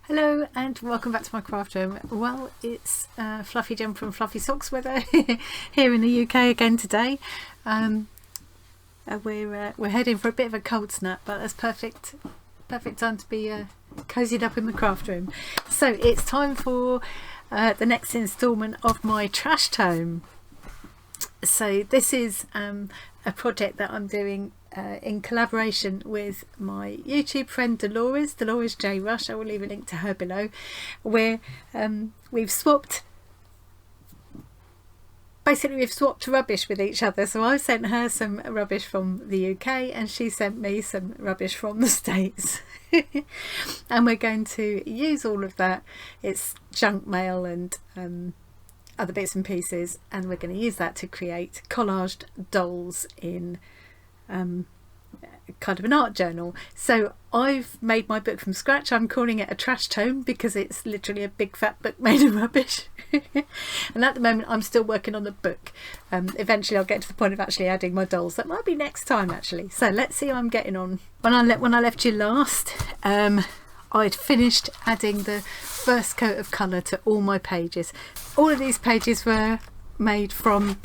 Hello and welcome back to my craft room. Well, it's fluffy jumper and fluffy socks weather here in the UK again today. We're heading for a bit of a cold snap, but that's perfect time to be cozied up in the craft room. So it's time for the next instalment of my trash tome. So this is a project that I'm doing in collaboration with my YouTube friend Dolores J Rush. I will leave a link to her below, where we've swapped rubbish with each other. So I sent her some rubbish from the UK and she sent me some rubbish from the States. And we're going to use all of that. It's junk mail and other bits and pieces, and we're going to use that to create collaged dolls in kind of an art journal. So I've made my book from scratch. I'm calling it a trash tome because it's literally a big fat book made of rubbish. And at the moment I'm still working on the book. Eventually I'll get to the point of actually adding my dolls. That might be next time actually. So let's see how I'm getting on. When I left you last, I'd finished adding the first coat of colour to all my pages. All of these pages were made from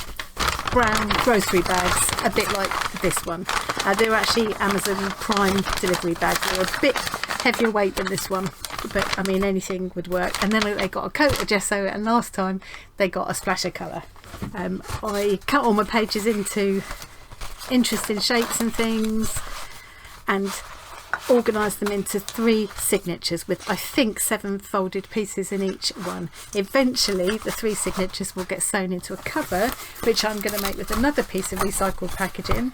brown grocery bags, a bit like this one. They're actually Amazon Prime delivery bags. They're a bit heavier weight than this one, but I mean anything would work. And then they got a coat of gesso, and last time they got a splash of colour. I cut all my pages into interesting shapes and things and organised them into 3 signatures with I think 7 folded pieces in each one. Eventually the 3 signatures will get sewn into a cover, which I'm going to make with another piece of recycled packaging.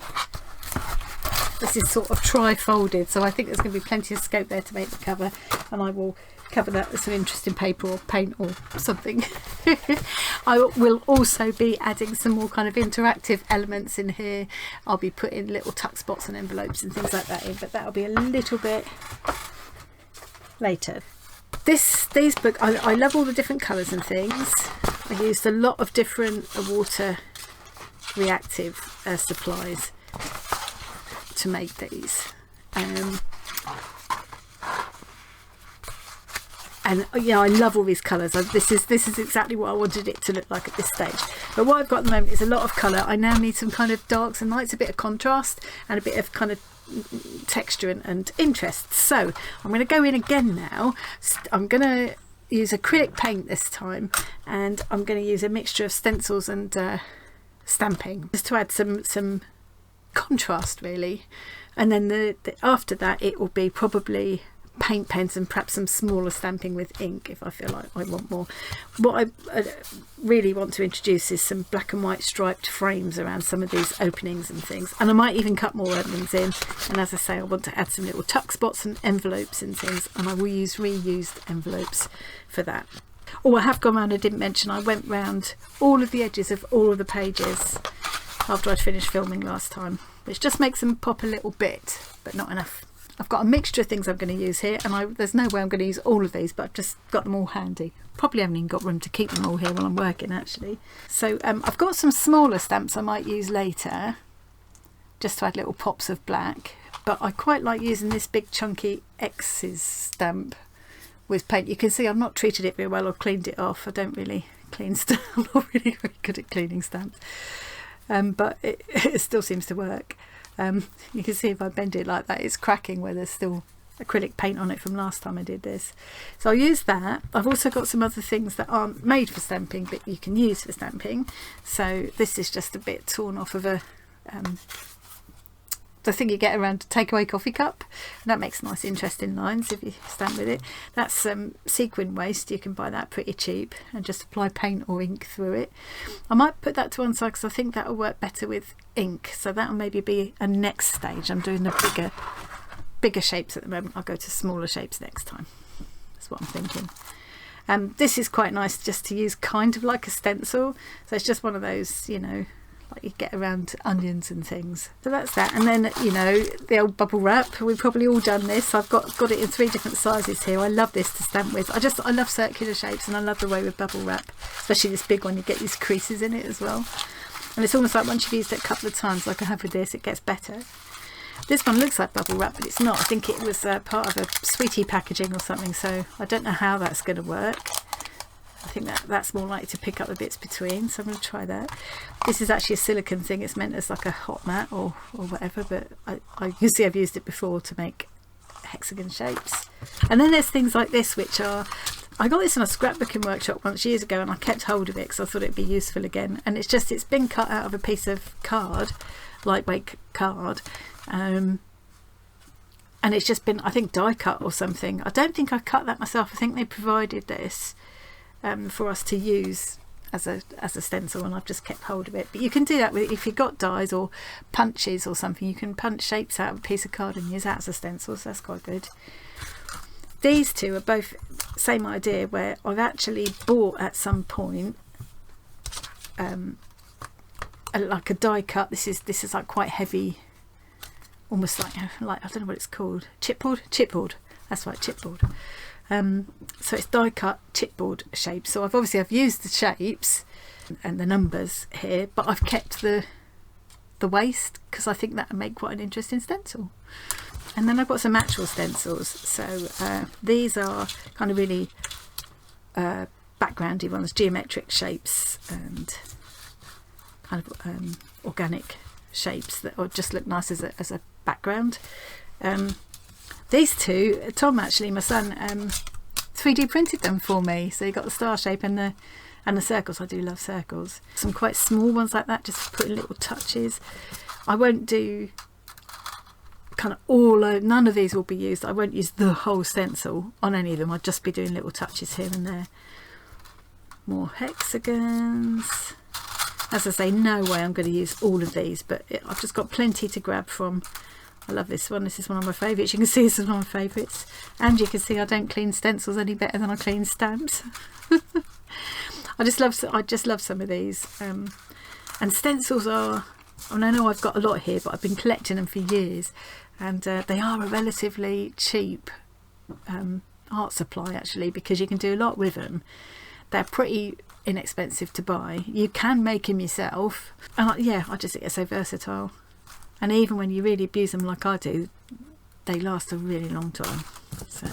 This is sort of tri-folded, so I think there's going to be plenty of scope there to make the cover, and I will cover that with some interesting paper or paint or something. I will also be adding some more kind of interactive elements in here. I'll be putting little tuck spots and envelopes and things like that in, but that'll be a little bit later. These books, I love all the different colours and things. I used a lot of different water reactive supplies to make these. And yeah, I love all these colours. This is exactly what I wanted it to look like at this stage. But what I've got at the moment is a lot of colour. I now need some kind of darks and lights, a bit of contrast and a bit of kind of texture and interest. So I'm going to go in again now. I'm going to use acrylic paint this time, and I'm going to use a mixture of stencils and stamping just to add some contrast really. And then after that it will be probably paint pens and perhaps some smaller stamping with ink if I feel like I want more. What I really want to introduce is some black and white striped frames around some of these openings and things, and I might even cut more openings in. And as I say, I want to add some little tuck spots and envelopes and things, and I will use reused envelopes for that. Oh, I have gone round, I didn't mention, I went round all of the edges of all of the pages after I'd finished filming last time, which just makes them pop a little bit, but not enough. I've got a mixture of things I'm going to use here, and there's no way I'm going to use all of these, but I've just got them all handy. Probably haven't even got room to keep them all here while I'm working actually. So I've got some smaller stamps I might use later, just to add little pops of black, but I quite like using this big chunky X's stamp with paint. You can see I've not treated it very well or cleaned it off. I don't really clean stamps. I'm not really very good at cleaning stamps, but it still seems to work. You can see if I bend it like that, it's cracking where there's still acrylic paint on it from last time I did this. So I'll use that. I've also got some other things that aren't made for stamping but you can use for stamping. So this is just a bit torn off of the thing you get around a takeaway coffee cup, and that makes nice interesting lines if you stamp with it. That's sequin waste. You can buy that pretty cheap and just apply paint or ink through it. I might put that to one side because I think that'll work better with ink, so that'll maybe be a next stage. I'm doing the bigger shapes at the moment. I'll go to smaller shapes next time. That's what I'm thinking. This is quite nice just to use kind of like a stencil, so it's just one of those, you know, like you get around onions and things. So that's that. And then, you know, the old bubble wrap, we've probably all done this. I've got it in 3 different sizes here. I love this to stamp with. I love circular shapes, and I love the way with bubble wrap, especially this big one, you get these creases in it as well. And it's almost like once you've used it a couple of times like I have with this, it gets better. This one looks like bubble wrap, but it's not. I think it was part of a sweetie packaging or something, so I don't know how that's going to work. I think that's more likely to pick up the bits between, so I'm going to try that. This is actually a silicone thing. It's meant as like a hot mat or whatever, but you see I've used it before to make hexagon shapes. And then there's things like this, which are, I got this in a scrapbooking workshop once years ago, and I kept hold of it because I thought it'd be useful again. And it's been cut out of a piece of card, lightweight card, and it's just been, I think, die cut or something. I don't think I cut that myself. I think they provided this for us to use as a stencil, and I've just kept hold of it. But you can do that with, if you've got dies or punches or something, you can punch shapes out of a piece of card and use that as a stencil, so that's quite good. These two are both same idea, where I've actually bought at some point like a die cut. This is like quite heavy, almost like I don't know what it's called, chipboard. That's right, chipboard. So it's die cut chipboard shapes. So I've used the shapes and the numbers here, but I've kept the waste because I think that would make quite an interesting stencil. And then I've got some actual stencils. So these are kind of really backgroundy ones, geometric shapes and kind of organic shapes that just look nice as a background. These two, Tom actually, my son, 3D printed them for me. So you got the star shape and the circles. I do love circles. Some quite small ones like that, just putting little touches. I won't do kind of none of these will be used. I won't use the whole stencil on any of them. I'll just be doing little touches here and there. More hexagons. As I say, no way I'm going to use all of these, but I've just got plenty to grab from. I love this one. This is one of my favourites. You can see this is one of my favourites. And you can see I don't clean stencils any better than I clean stamps. I just love some of these. And stencils are, I know I've got a lot here, but I've been collecting them for years. And they are a relatively cheap art supply, actually, because you can do a lot with them. They're pretty inexpensive to buy. You can make them yourself. And I just think they're so versatile. And even when you really abuse them like I do, they last a really long time. So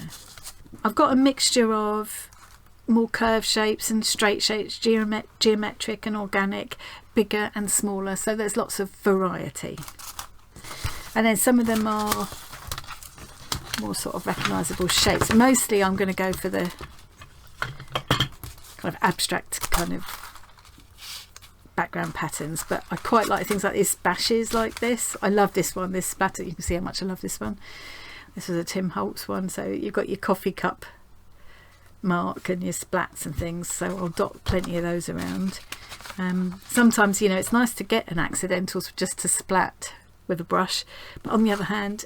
I've got a mixture of more curved shapes and straight shapes, geometric and organic, bigger and smaller. So there's lots of variety. And then some of them are more sort of recognisable shapes. Mostly I'm going to go for the kind of abstract kind of background patterns, but I quite like things like these bashes like this. I love this one, this spatter. You can see how much I love this one. This was a Tim Holtz one. So you've got your coffee cup mark and your splats and things, so I'll dot plenty of those around. Sometimes, you know, it's nice to get an accidental just to splat with a brush, but on the other hand,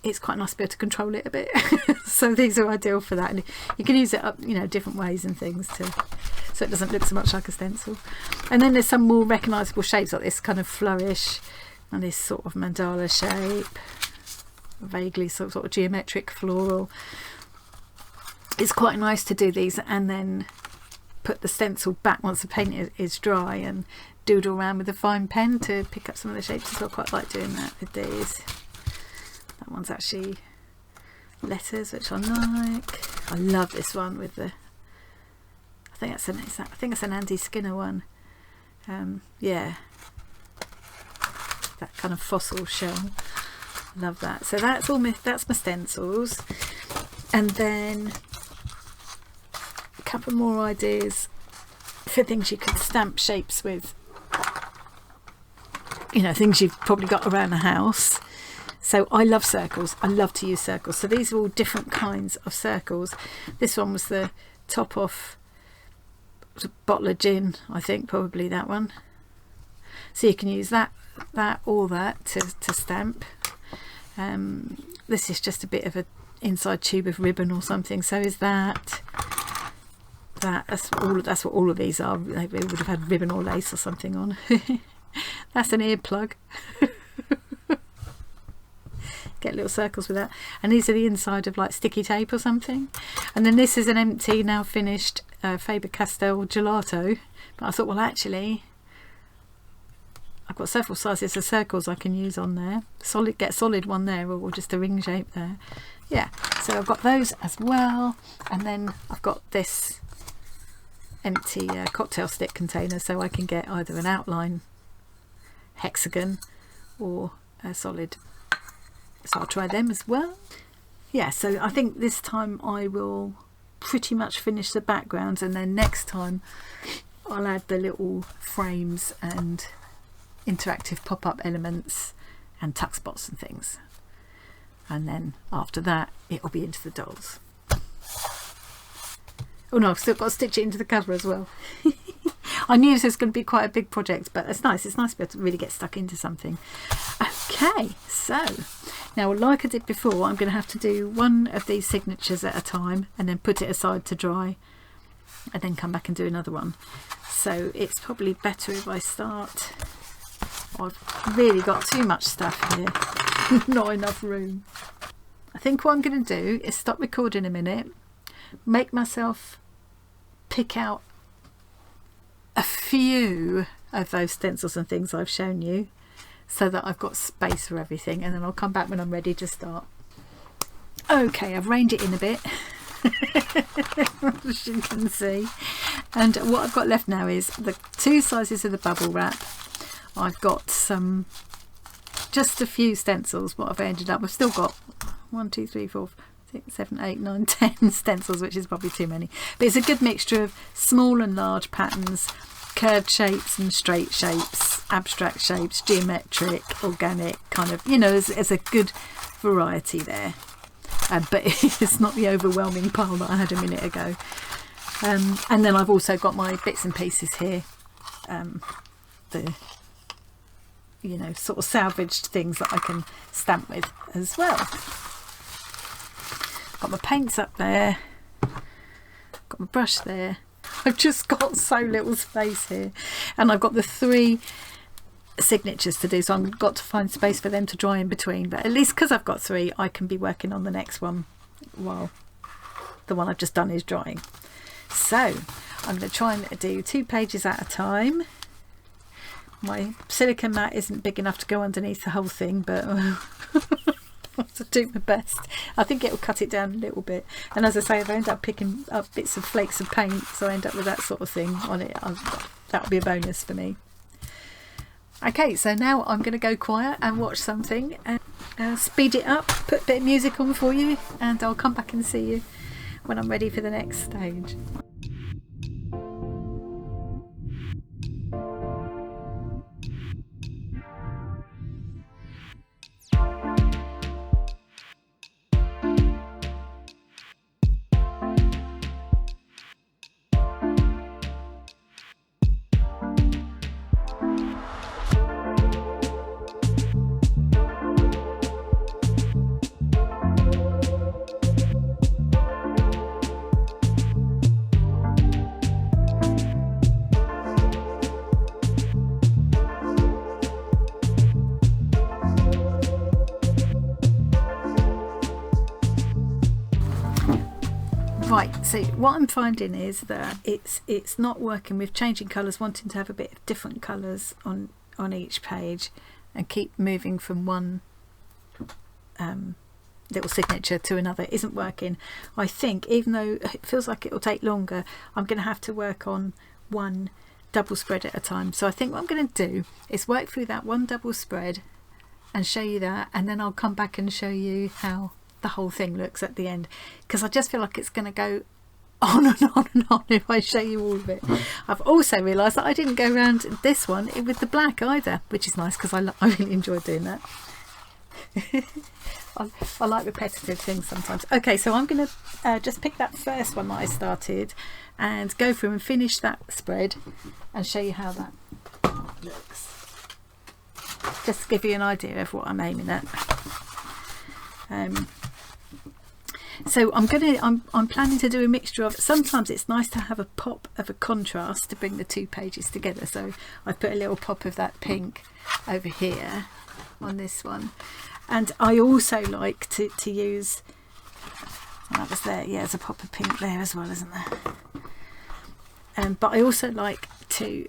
it's quite nice to be able to control it a bit. So these are ideal for that, and you can use it up, you know, different ways and things so it doesn't look so much like a stencil. And then there's some more recognisable shapes like this kind of flourish and this sort of mandala shape, vaguely sort of geometric floral. It's quite nice to do these and then put the stencil back once the paint is dry and doodle around with a fine pen to pick up some of the shapes. So I quite like doing that with these. That one's actually letters, which I like. I love this one with the, I think it's an Andy Skinner one. Yeah, that kind of fossil shell. Love that. So that's my stencils, and then a couple more ideas for things you could stamp shapes with. You know, things you've probably got around the house. So I love circles. I love to use circles. So these are all different kinds of circles. This one was the top off a bottle of gin, I think, probably that one. So you can use that or that to stamp. This is just a bit of an inside tube of ribbon or something. So is that. That's what all of these are. They would have had ribbon or lace or something on. That's an earplug. Get little circles with that, and these are the inside of like sticky tape or something. And then this is an empty, now finished Faber-Castell gelato, but I thought, well, actually I I've got several sizes of circles I can use on there. Get solid one there, or just a ring shape there. Yeah, so I've got those as well, and then I've got this empty cocktail stick container, so I can get either an outline hexagon or a solid. So I'll try them as well. Yeah, so I think this time I will pretty much finish the backgrounds, and then next time I'll add the little frames and interactive pop-up elements and tuck spots and things, and then after that it'll be into the dolls. Oh no, I've still got to stitch it into the cover as well. I knew this was going to be quite a big project, but it's nice to be able to really get stuck into something. Okay, so now, like I did before, I'm going to have to do one of these signatures at a time and then put it aside to dry, and then come back and do another one. So it's probably better if I start. I've really got too much stuff here, not enough room. I think what I'm going to do is stop recording a minute, make myself pick out a few of those stencils and things I've shown you, so that I've got space for everything, and then I'll come back when I'm ready to start. Okay, I've reined it in a bit, as you can see, and what I've got left now is the 2 sizes of the bubble wrap. I've got just a few stencils. What I've ended up, I've still got 1, 2, 3, 4, 6, 7, 8, 9, 10 stencils, which is probably too many, but it's a good mixture of small and large patterns, curved shapes and straight shapes, abstract shapes, geometric, organic, kind of, you know, there's a good variety there, but it's not the overwhelming pile that I had a minute ago. And then I've also got my bits and pieces here, the, you know, sort of salvaged things that I can stamp with as well. Got my paints up there, got my brush there. I've just got so little space here, and I've got the 3 signatures to do, so I've got to find space for them to dry in between, but at least because I've got 3 I can be working on the next one while the one I've just done is drying. So I'm going to try and do 2 pages at a time. My silicone mat isn't big enough to go underneath the whole thing, but I have to do my best. I think it will cut it down a little bit, and as I say, if I end up picking up bits of flakes of paint, so I end up with that sort of thing on it, that'll be a bonus for me. Okay, so now I'm going to go quiet and watch something, and speed it up, put a bit of music on for you, and I'll come back and see you when I'm ready for the next stage. Right, so what I'm finding is that it's not working with changing colours, wanting to have a bit of different colours on each page and keep moving from one little signature to another isn't working. I think, even though it feels like it will take longer, I'm going to have to work on one double spread at a time. So I think what I'm going to do is work through that one double spread and show you that, and then I'll come back and show you how the whole thing looks at the end, because I just feel like it's going to go on and on and on if I show you all of it. I've also realised that I didn't go around this one with the black either, which is nice because I really enjoy doing that. I like repetitive things sometimes. Okay, so I'm going to just pick that first one that I started and go through and finish that spread and show you how that looks, just to give you an idea of what I'm aiming at. So I'm planning to do a mixture of, sometimes it's nice to have a pop of a contrast to bring the 2 pages together, so I put a little pop of that pink over here on this one, and I also like to use, oh, that was there, yeah, there's a pop of pink there as well, isn't there? But I also like to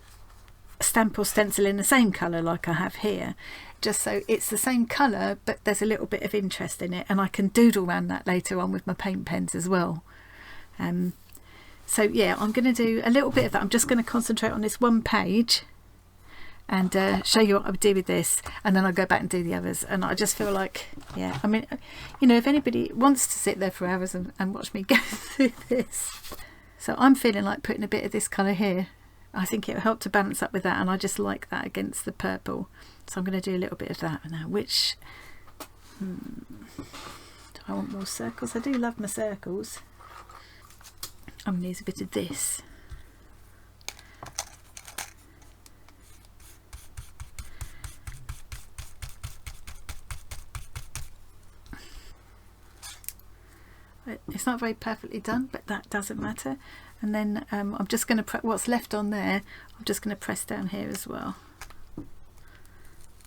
stamp or stencil in the same colour like I have here, just so it's the same colour but there's a little bit of interest in it, and I can doodle around that later on with my paint pens as well. So yeah, I'm going to do a little bit of that. I'm just going to concentrate on this one page and show you what I would do with this, and then I'll go back and do the others. And I just feel like, yeah, I mean, you know, if anybody wants to sit there for hours and watch me go through this. So I'm feeling like putting a bit of this colour here. I think it'll help to balance up with that, and I just like that against the purple. So I'm going to do a little bit of that now. Which do I want more circles? I do love my circles. I'm going to use a bit of this. It's not very perfectly done, but that doesn't matter. And then I'm just going to what's left on there, I'm just going to press down here as well.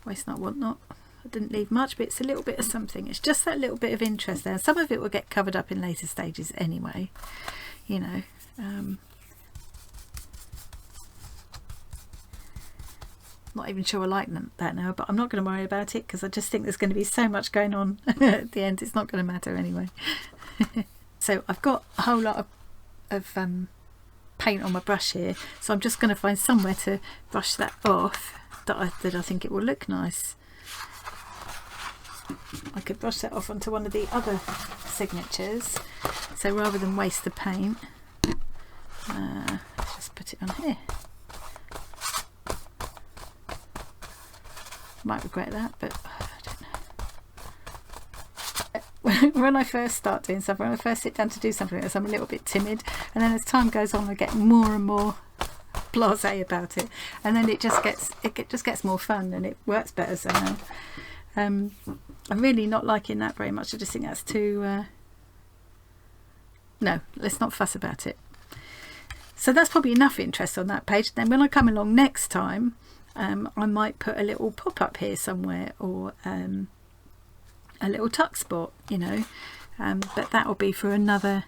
Waste not, want not. I didn't leave much, but it's a little bit of something. It's just that little bit of interest there. Some of it will get covered up in later stages anyway, you know. Not even sure I like that now, but I'm not going to worry about it because I just think there's going to be so much going on at the end. It's not going to matter anyway. So I've got a whole lot of paint on my brush here, so I'm just going to find somewhere to brush that off that I think it will look nice. I could brush that off onto one of the other signatures, so rather than waste the paint, let's just put it on here. Might regret that, but I don't know. When I first start doing something, when I first sit down to do something else, I'm a little bit timid, and then as time goes on I get more and more blasé about it, and then it just gets more fun and it works better somehow. I'm really not liking that very much. I just think that's too no, let's not fuss about it. So that's probably enough interest on that page. Then when I come along next time, I might put a little pop-up here somewhere, or a little tuck spot, you know, but that will be for another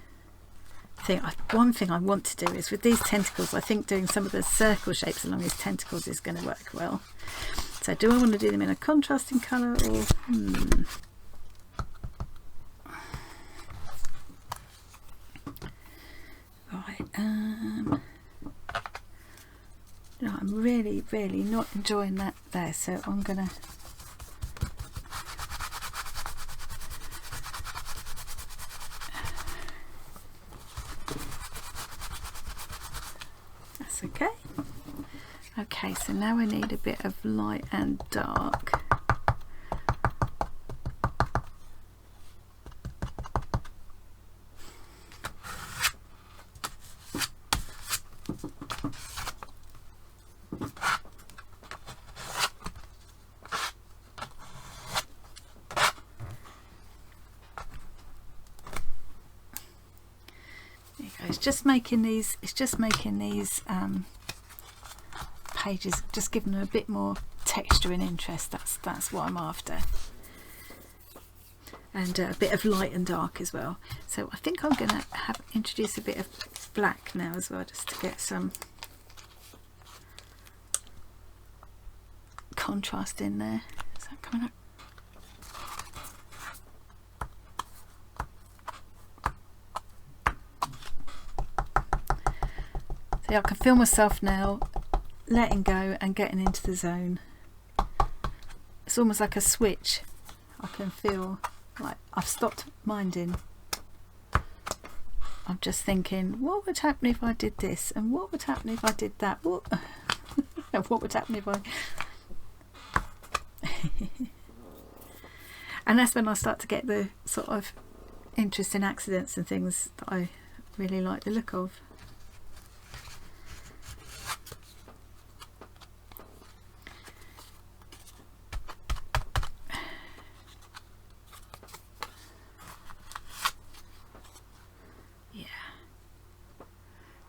thing. One thing I want to do is with these tentacles, I think doing some of the circle shapes along these tentacles is going to work well. So do I want to do them in a contrasting colour, or right, no, I'm really not enjoying that there, so I'm gonna that's okay. Okay, so now I need a bit of light and dark. It's just making these pages, just giving them a bit more texture and interest. That's what I'm after, and a bit of light and dark as well. So I think I'm going to introduce a bit of black now as well, just to get some contrast in there. Is that coming up? I can feel myself now letting go and getting into the zone. It's almost like a switch. I can feel like I've stopped minding. I'm just thinking, what would happen if I did this, and what would happen if I did that, what and what would happen if I and that's when I start to get the sort of interesting accidents and things that I really like the look of.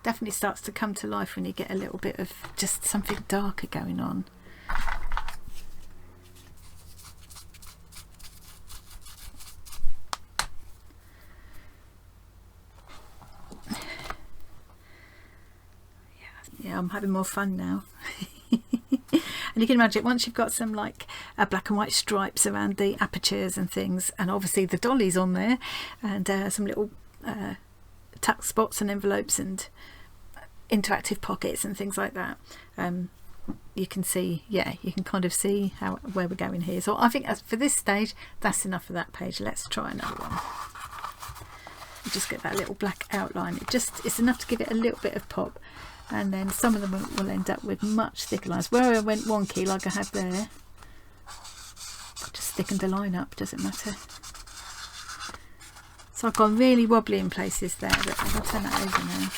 Definitely starts to come to life when you get a little bit of just something darker going on. Yeah, I'm having more fun now. And you can imagine once you've got some like black and white stripes around the apertures and things, and obviously the dollies on there, and some little tuck spots and envelopes and interactive pockets and things like that, you can see, yeah, you can kind of see where we're going here. So I think for this stage that's enough for that page. Let's try another one. You just get that little black outline. It's enough to give it a little bit of pop, and then some of them will end up with much thicker lines. Where I went wonky like I have there, just thicken the line up, doesn't matter. So I've gone really wobbly in places there, but I'll turn that over now.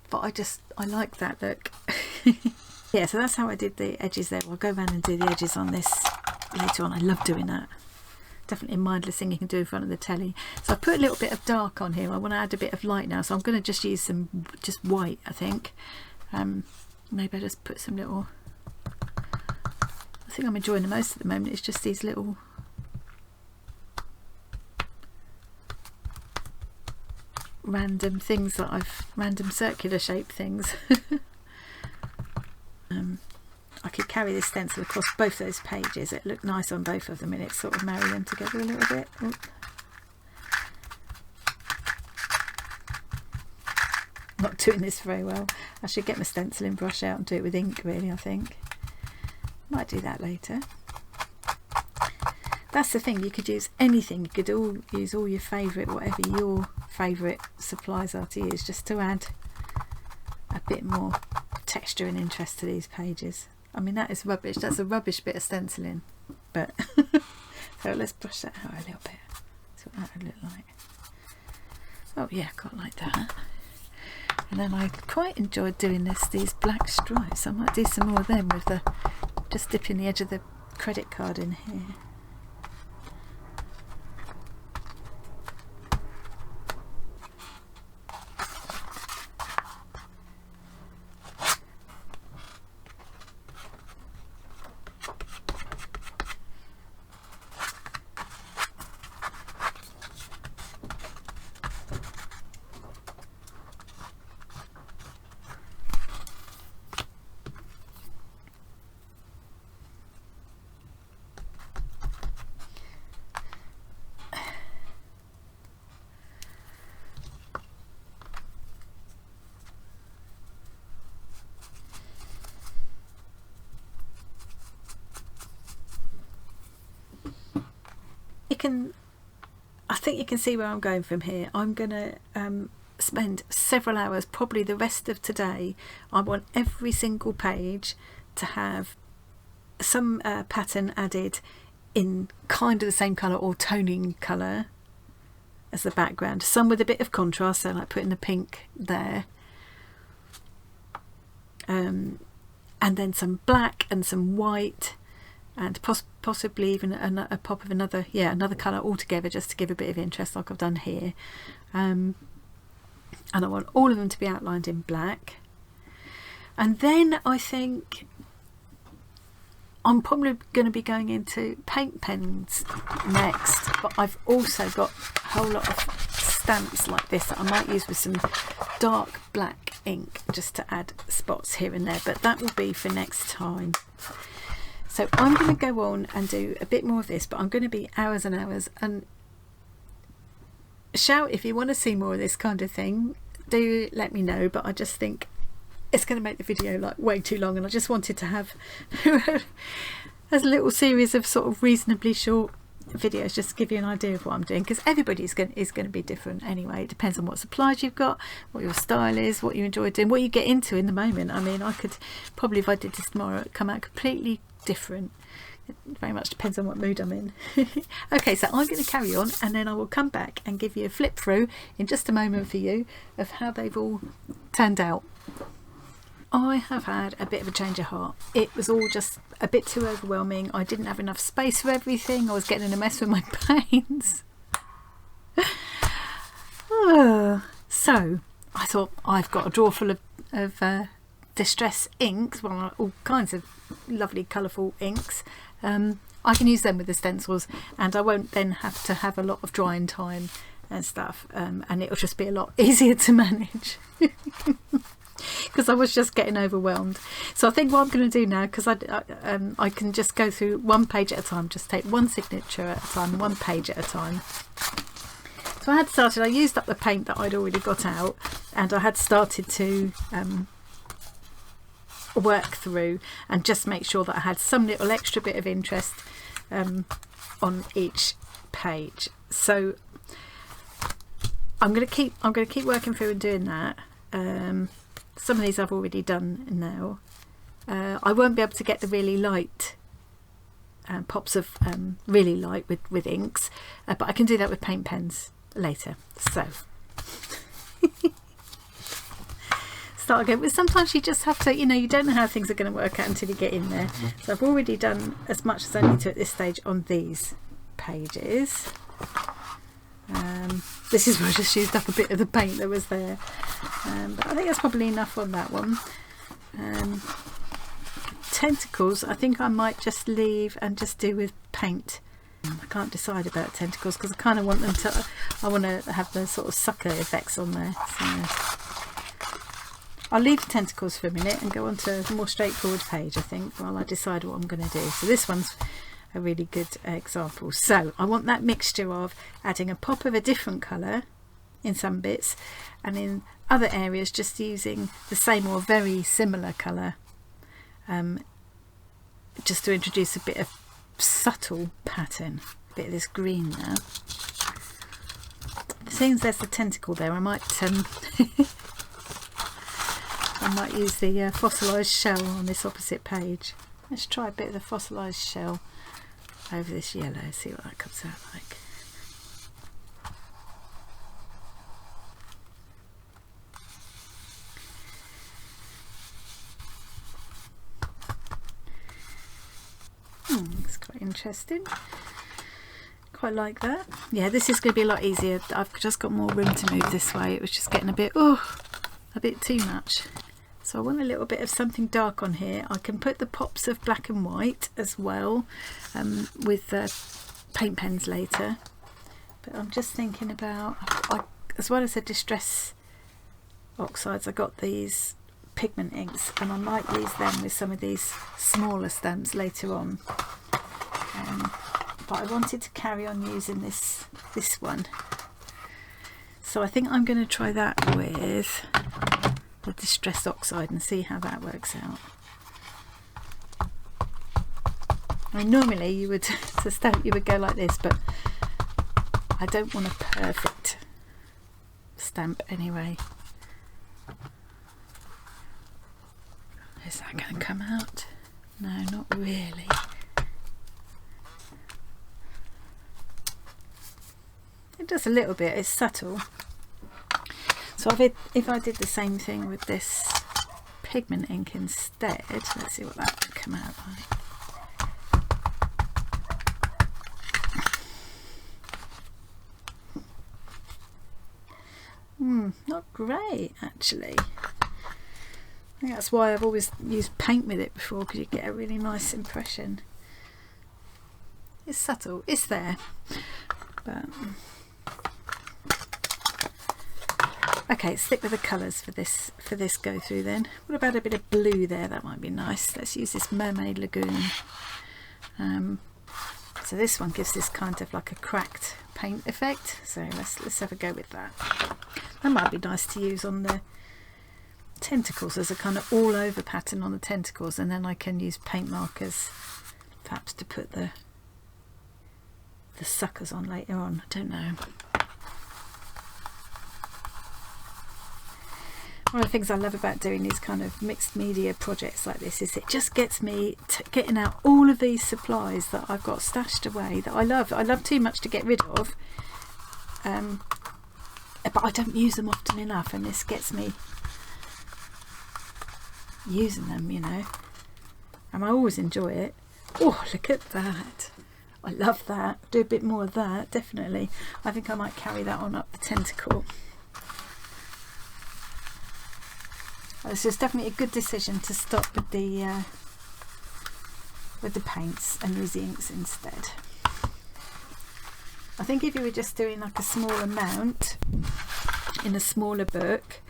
But I like that look. Yeah, so that's how I did the edges there. I'll go around and do the edges on this later on. I love doing that. Definitely a mindless thing you can do in front of the telly. So I put a little bit of dark on here. I want to add a bit of light now, so I'm going to just use some white, I think. Maybe I just put some little, I think I'm enjoying the most at the moment, it's just these little random things that random circular shape things. I could carry this stencil across both those pages. It looked nice on both of them, and it sort of marry them together a little bit. Oop. Not doing this very well. I should get my stenciling brush out and do it with ink, really, I think. Might do that later. That's the thing, you could use anything. You could use all your favourite, whatever your favourite supplies are to use, just to add a bit more texture and interest to these pages. I mean, that is rubbish. That's a rubbish bit of stenciling, but so let's brush that out a little bit. See what that would look like. Oh yeah, quite like that. And then I quite enjoyed doing these black stripes. I might do some more of them with just dipping the edge of the credit card in here. I think you can see where I'm going from here. I'm gonna spend several hours, probably the rest of today. I want every single page to have some pattern added in kind of the same colour or toning colour as the background, some with a bit of contrast, so like putting the pink there, and then some black and some white, and possibly even a pop of another colour altogether, just to give a bit of interest like I've done here. And I want all of them to be outlined in black. And then I think I'm probably going to be going into paint pens next, but I've also got a whole lot of stamps like this that I might use with some dark black ink just to add spots here and there, but that will be for next time. So I'm going to go on and do a bit more of this, but I'm going to be hours and hours. And shout if you want to see more of this kind of thing, do let me know. But I just think it's going to make the video like way too long, and I just wanted to have a little series of sort of reasonably short videos just to give you an idea of what I'm doing, because everybody is going to be different anyway. It depends on what supplies you've got, what your style is, what you enjoy doing, what you get into in the moment. I mean, I could probably, if I did this tomorrow, come out completely different. It very much depends on what mood I'm in. Okay, so I'm going to carry on, and then I will come back and give you a flip through in just a moment for you of how they've all turned out. I have had a bit of a change of heart. It was all just a bit too overwhelming. I didn't have enough space for everything. I was getting in a mess with my paints. So I thought, I've got a drawer full of distress inks, well, all kinds of lovely colourful inks. I can use them with the stencils, and I won't then have to have a lot of drying time and stuff, and it'll just be a lot easier to manage. because I was just getting overwhelmed. So I think what I'm going to do now, because I can just go through one page at a time, just take one signature at a time, one page at a time. So I had started, I used up the paint that I'd already got out, and I had started to work through and just make sure that I had some little extra bit of interest on each page. So I'm going to keep working through and doing that. Some of these I've already done now. I won't be able to get the really light pops of really light with inks, but I can do that with paint pens later. So start again. But sometimes you just have to, you don't know how things are going to work out until you get in there. So I've already done as much as I need to at this stage on these pages. This is where I just used up a bit of the paint that was there, but I think that's probably enough on that one. Tentacles, I think I might just leave and just do with paint. I can't decide about tentacles because I kind of want them to, I want to have the sort of sucker effects on there. So I'll leave the tentacles for a minute and go on to a more straightforward page, I think, while I decide what I'm going to do. So this one's a really good example. So I want that mixture of adding a pop of a different colour in some bits, and in other areas just using the same or very similar colour, just to introduce a bit of subtle pattern. A bit of this green now. Seeing as there's the tentacle there, I might I might use the fossilised shell on this opposite page. Let's try a bit of the fossilised shell over this yellow, see what that comes out like. It's quite interesting. Quite like that. Yeah, this is going to be a lot easier. I've just got more room to move this way. It was just getting a bit too much. So I want a little bit of something dark on here. I can put the pops of black and white as well with paint pens later. But I'm just thinking about, as well as the distress oxides, I got these pigment inks, and I might use them with some of these smaller stamps later on. But I wanted to carry on using this one. So I think I'm going to try that with the distress oxide and see how that works out. I mean, normally you would to stamp you would go like this, but I don't want a perfect stamp anyway. Is that going to come out? No, not really. It does a little bit, it's subtle. So if I did the same thing with this pigment ink instead, let's see what that would come out like. Not great actually. I think that's why I've always used paint with it before, because you get a really nice impression. It's subtle, it's there, but okay, stick with the colours for this go through then. What about a bit of blue there? That might be nice. Let's use this Mermaid Lagoon. So this one gives this kind of like a cracked paint effect. So let's have a go with that. That might be nice to use on the tentacles as a kind of all over pattern on the tentacles, and then I can use paint markers perhaps to put the suckers on later on. I don't know. One of the things I love about doing these kind of mixed media projects like this is it just gets me getting out all of these supplies that I've got stashed away that I love too much to get rid of, but I don't use them often enough, and this gets me using them, and I always enjoy it. Oh, look at that. I love that. Do a bit more of that, definitely. I think I might carry that on up the tentacle. This is definitely a good decision to stop with the paints and use the inks instead. I think if you were just doing like a small amount in a smaller book,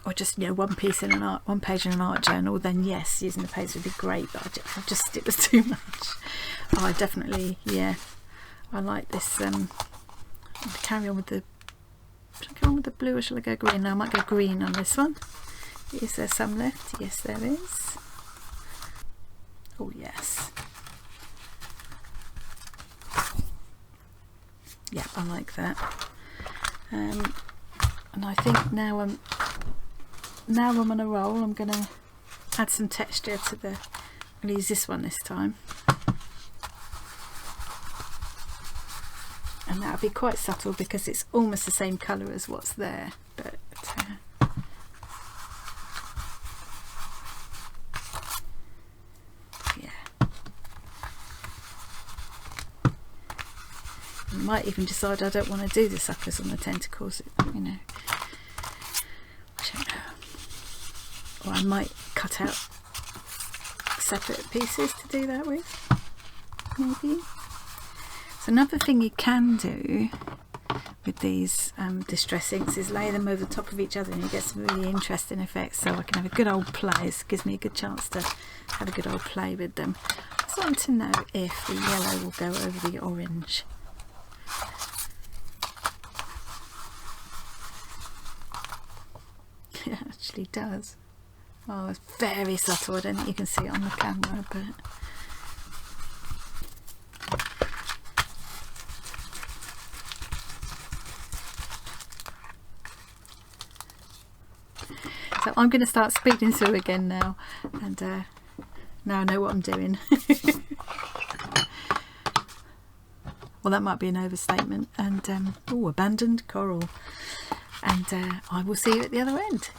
or just, you know, one page in an art journal, then yes, using the paste would be great, but it was too much. Oh, I definitely, yeah, I like this. I'll carry on with the, should I go on with the blue or shall I go green? No, I might go green on this one. Is there some left? Yes, there is. Oh yes. Yeah, I like that. And I think now I'm on a roll. I'm going to add some texture to the. I'll use this one this time, and that'll be quite subtle because it's almost the same colour as what's there. But yeah, I might even decide I don't want to do the suckers on the tentacles. You know. Or I might cut out separate pieces to do that with, maybe. So another thing you can do with these distress inks is lay them over the top of each other, and you get some really interesting effects. So I can have a good old play. This gives me a good chance to have a good old play with them. I just want to know if the yellow will go over the orange. It actually does. Oh, it's very subtle. I don't think you can see it on the camera, but so I'm going to start speeding through again now, and now I know what I'm doing. Well, that might be an overstatement. And oh, abandoned coral, and I will see you at the other end.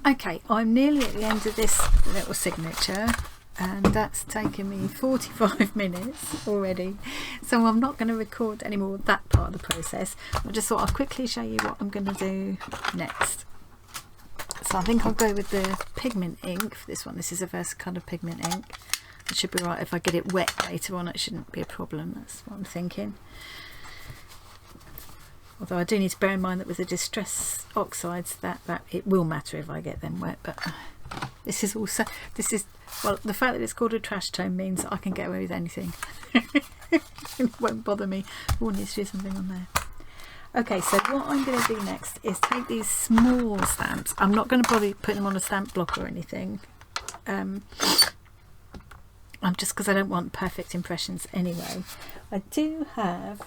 Okay, I'm nearly at the end of this little signature, and that's taken me 45 minutes already, so I'm not going to record any more of that part of the process. I just thought I'd quickly show you what I'm going to do next. So I think I'll go with the pigment ink for this one. This is a Versacolour pigment ink. It should be right. If I get it wet later on, it shouldn't be a problem. That's what I'm thinking. Although I do need to bear in mind that with the distress oxides that it will matter if I get them wet. But this is also, well, the fact that it's called a trash tone means I can get away with anything. It won't bother me. Oh, needs to do something on there. Okay, so what I'm going to do next is take these small stamps. I'm not going to bother putting them on a stamp block or anything. I'm just because I don't want perfect impressions anyway. I do have.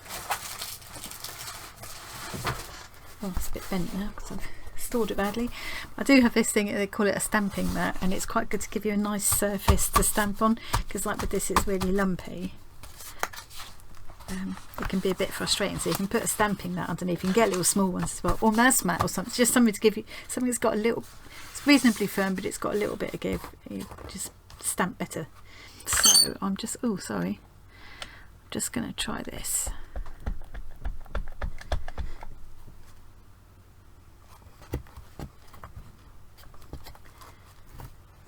Oh, it's a bit bent now because I've stored it badly. I do have this thing, they call it a stamping mat, and it's quite good to give you a nice surface to stamp on, because like with this it's really lumpy. It can be a bit frustrating, so you can put a stamping mat underneath. You can get little small ones as well, or mouse mat or something, just something to give you something that's got a little, it's reasonably firm but it's got a little bit of give. You just stamp better. So I'm just, oh sorry, I'm just going to try this.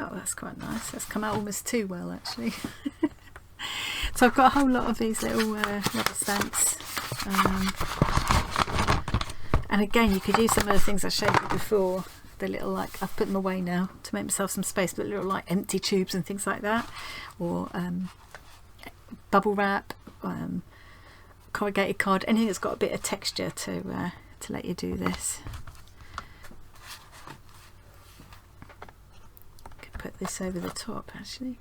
Oh, that's quite nice. That's come out almost too well actually. So I've got a whole lot of these little rubber stamps, and again you could use some of the things I showed you before, the little, like, I've put them away now to make myself some space, but little like empty tubes and things like that, or bubble wrap, corrugated card, anything that's got a bit of texture to let you do this. I could put this over the top actually.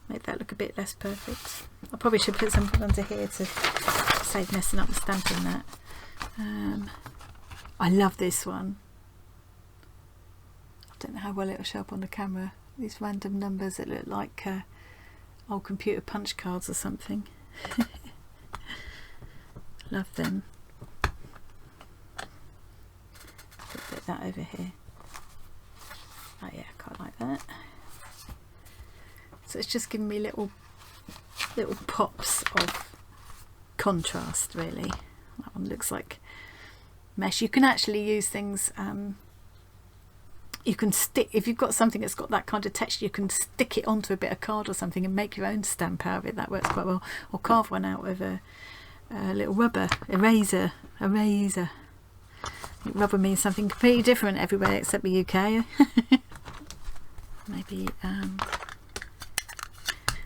Make that look a bit less perfect. I probably should put something under here to save messing up the stamping that. I love this one. I don't know how well it'll show up on the camera. These random numbers that look like old computer punch cards or something. Love them. Put that over here. Oh yeah, I quite like that. So it's just giving me little pops of contrast really. That one looks like mesh. You can actually use things, you can stick, if you've got something that's got that kind of texture, you can stick it onto a bit of card or something and make your own stamp out of it. That works quite well. Or carve one out of a little rubber eraser. Rubber means something completely different everywhere except the UK. Maybe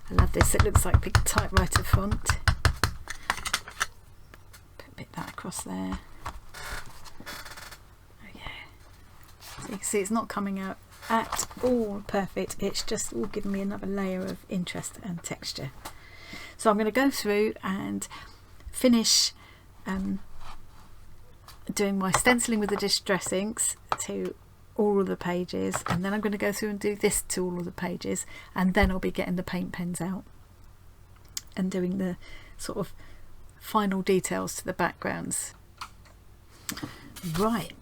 I love this, it looks like big typewriter font. Put a bit of that across there. Oh yeah. So you can see it's not coming out at all perfect, it's just all giving me another layer of interest and texture. So I'm going to go through and finish doing my stenciling with the distress inks to all of the pages, and then I'm going to go through and do this to all of the pages, and then I'll be getting the paint pens out and doing the sort of final details to the backgrounds. Right,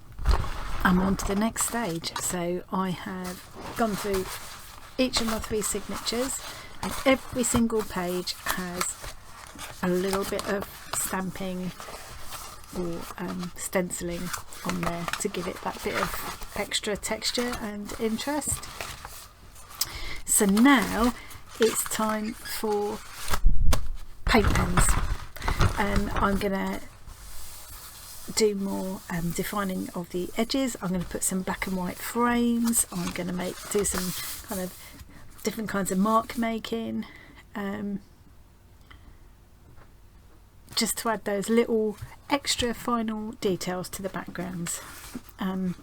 I'm on to the next stage. So I have gone through each of my 3 signatures, and every single page has a little bit of stamping or stenciling on there to give it that bit of extra texture and interest. So now it's time for paint pens, and I'm gonna do more defining of the edges. I'm going to put some black and white frames. I'm going to do some kind of different kinds of mark making, just to add those little extra final details to the backgrounds. And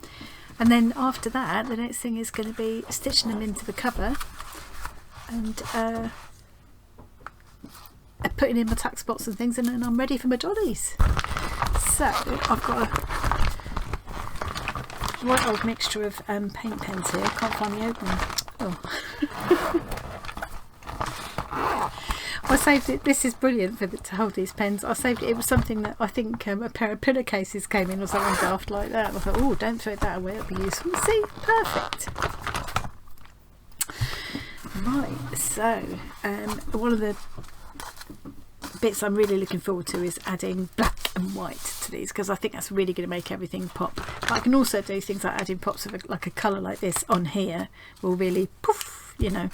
then after that, the next thing is going to be stitching them into the cover and putting in my tuck spots and things, and then I'm ready for my dollies. So I've got a right old mixture of paint pens here. Can't find the opening. Oh. I saved it. This is brilliant to hold these pens. I saved it. It was something that I think a pair of pillowcases came in or something daft like that. I thought, oh, don't throw that away. It'll be useful. See, perfect. Right. So one of the bits I'm really looking forward to is adding black and white to these, because I think that's really going to make everything pop. But I can also do things like adding pops of like a colour like this on here will really poof, you know.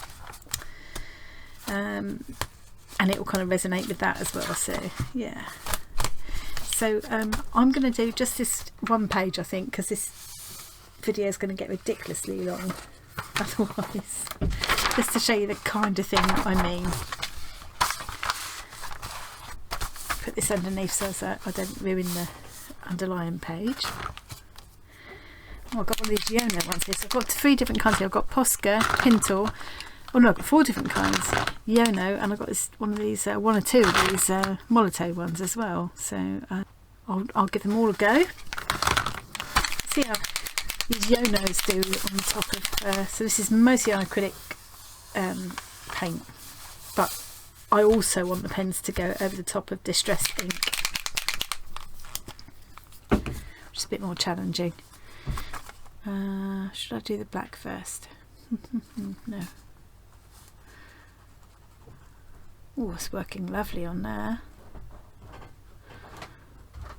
And it will kind of resonate with that as well, so yeah. So I'm going to do just this one page, I think, because this video is going to get ridiculously long otherwise, just to show you the kind of thing that I mean. Put this underneath so that I don't ruin the underlying page. Oh, I've got one of these Yono ones here, so I've got 3 different kinds here. I've got Posca, Pintor. Oh no, I've got 4 different kinds. Yono, and I've got this one of these, 1 or 2 of these Molotow ones as well. So I'll give them all a go. See how these Yonos do on the top of, so this is mostly on acrylic paint, but I also want the pens to go over the top of distressed ink, which is a bit more challenging. Should I do the black first? No. Oh, it's working lovely on there.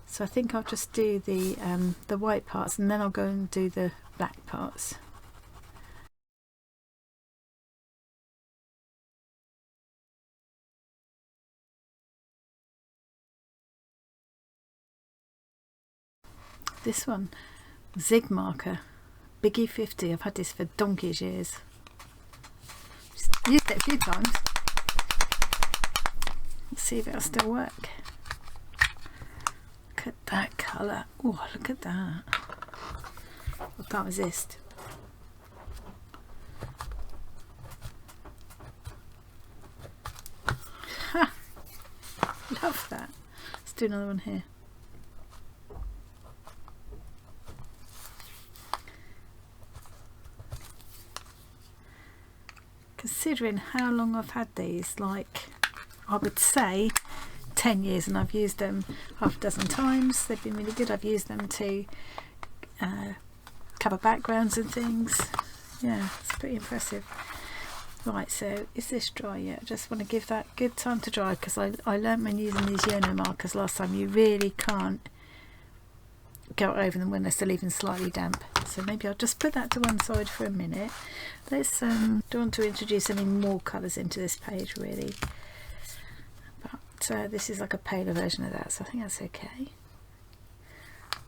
So I think I'll just do the white parts, and then I'll go and do the black parts. This one, Zig marker, Biggie 50. I've had this for donkey's years. Just used it a few times. Let's see if it'll still work. Look at that colour. Oh, look at that. I can't resist. Ha! Love that. Let's do another one here. Considering how long I've had these, like I would say 10 years, and I've used them half a dozen times. They've been really good. I've used them to cover backgrounds and things. Yeah, it's pretty impressive. Right, so is this dry yet? I just want to give that good time to dry, because I learned when using these Yono markers last time, you really can't go over them when they're still even slightly damp. So maybe I'll just put that to one side for a minute. Let's don't want to introduce any more colours into this page really, but this is like a paler version of that, so I think that's okay.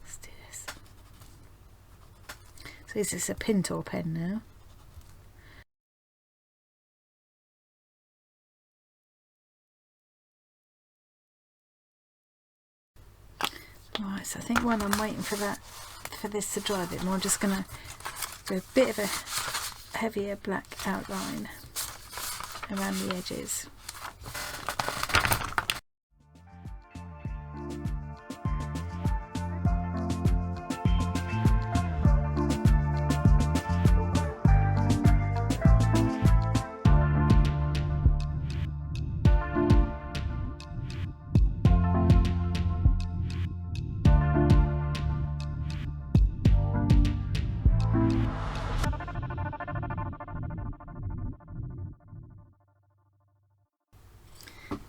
Let's do this. So this is a Pintor pen now. Right, so I think while I'm waiting for this to dry a bit more, I'm just going to do a bit of a heavier black outline around the edges.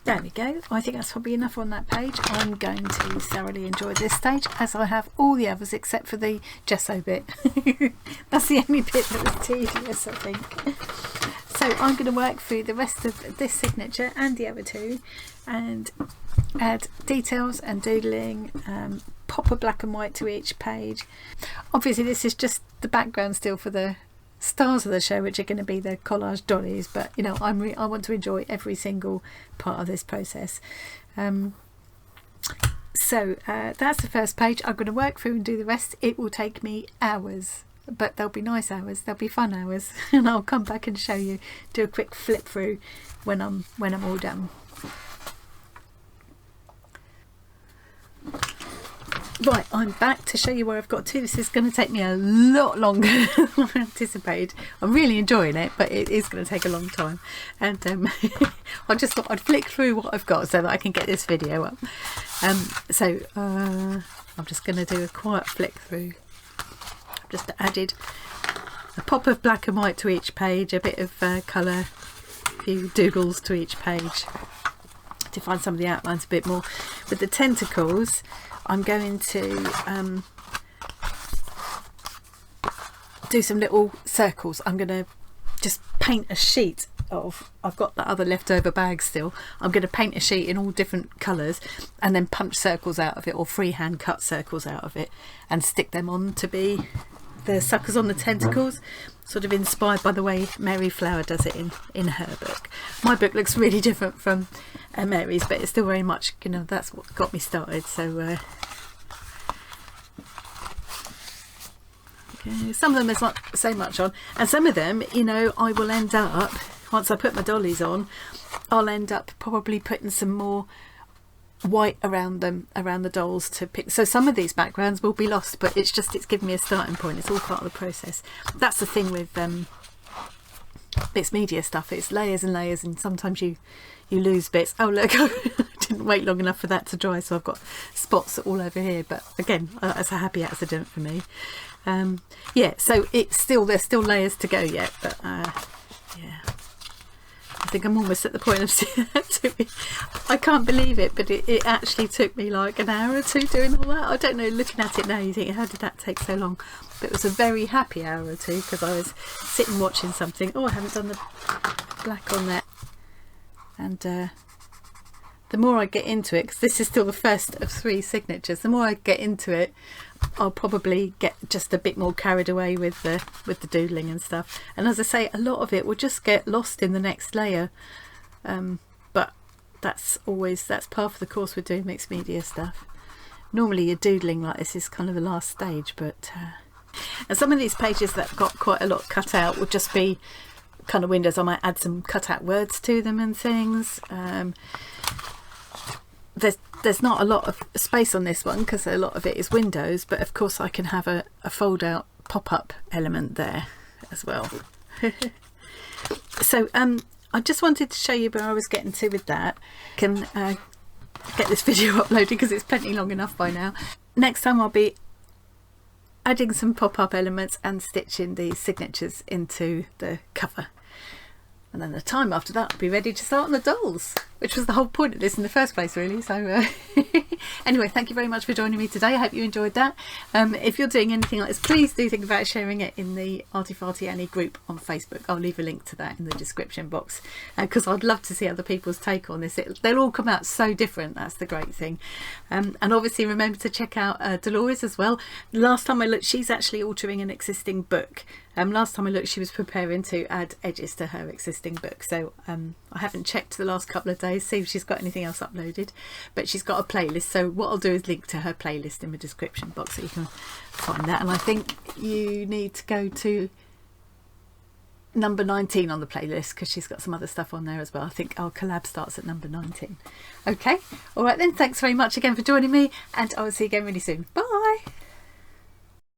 There we go. I think that's probably enough on that page. I'm going to thoroughly enjoy this stage, as I have all the others except for the gesso bit. That's the only bit that was tedious, I think. So I'm going to work through the rest of this signature and the other two and add details and doodling, pop a black and white to each page. Obviously this is just the background still for the stars of the show, which are going to be the collage dollies, but you know, I want to enjoy every single part of this process. So that's the first page. I'm going to work through and do the rest. It will take me hours, but they'll be nice hours, they'll be fun hours, and I'll come back and show you, do a quick flip through when I'm all done. Right, I'm back to show you where I've got to. This is going to take me a lot longer than I anticipated. I'm really enjoying it, but it is going to take a long time. And I just thought I'd flick through what I've got so that I can get this video up. So I'm just going to do a quiet flick through. I've just added a pop of black and white to each page, a bit of colour, a few doodles to each page to find some of the outlines a bit more. With the tentacles, I'm going to do some little circles. I'm going to just paint a sheet of, I've got the other leftover bag still, I'm going to paint a sheet in all different colours and then punch circles out of it, or freehand cut circles out of it, and stick them on to be the suckers on the tentacles, sort of inspired by the way Mary Flower does it in her book. My book looks really different from Mary's, but it's still very much, you know, that's what got me started. So okay, some of them there's not so much on, and some of them, you know, I will end up, once I put my dollies on, I'll end up probably putting some more white around them, around the dolls to pick. So some of these backgrounds will be lost, but it's given me a starting point. It's all part of the process. That's the thing with mixed media stuff. It's layers and layers, and sometimes you lose bits. Oh look, I didn't wait long enough for that to dry, so I've got spots all over here, but again, that's a happy accident for me. Yeah, so there's still layers to go yet, but yeah, I think I'm almost at the point of seeing that. I can't believe it, but it actually took me like an hour or two doing all that. I don't know, looking at it now you think, how did that take so long? But it was a very happy hour or two, because I was sitting watching something. Oh, I haven't done the black on that. And the more I get into it, because this is still the first of 3 signatures, the more I get into it, I'll probably get just a bit more carried away with the doodling and stuff. And as I say, a lot of it will just get lost in the next layer. But that's part of the course with doing mixed media stuff. Normally your doodling like this is kind of the last stage, but and some of these pages that got quite a lot cut out will just be kind of windows. I might add some cut out words to them and things. There's not a lot of space on this one because a lot of it is windows, but of course I can have a fold out pop-up element there as well. So I just wanted to show you where I was getting to with that. Can get this video uploaded because it's plenty long enough by now. Next time I'll be adding some pop-up elements and stitching the signatures into the cover. And then the time after that I'll be ready to start on the dolls, which was the whole point of this in the first place, really. So anyway, thank you very much for joining me today. I hope you enjoyed that. If you're doing anything like this, please do think about sharing it in the Arty Farty Annie group on Facebook. I'll leave a link to that in the description box, because I'd love to see other people's take on this. They'll all come out so different. That's the great thing. And obviously remember to check out Dolores as well. Last time I looked, she's actually altering an existing book. Last time I looked, she was preparing to add edges to her existing book. So I haven't checked the last couple of days, see if she's got anything else uploaded, but she's got a playlist. So what I'll do is link to her playlist in the description box so you can find that. And I think you need to go to number 19 on the playlist, because she's got some other stuff on there as well. I think our collab starts at number 19. Okay, all right then, thanks very much again for joining me, and I will see you again really soon. Bye.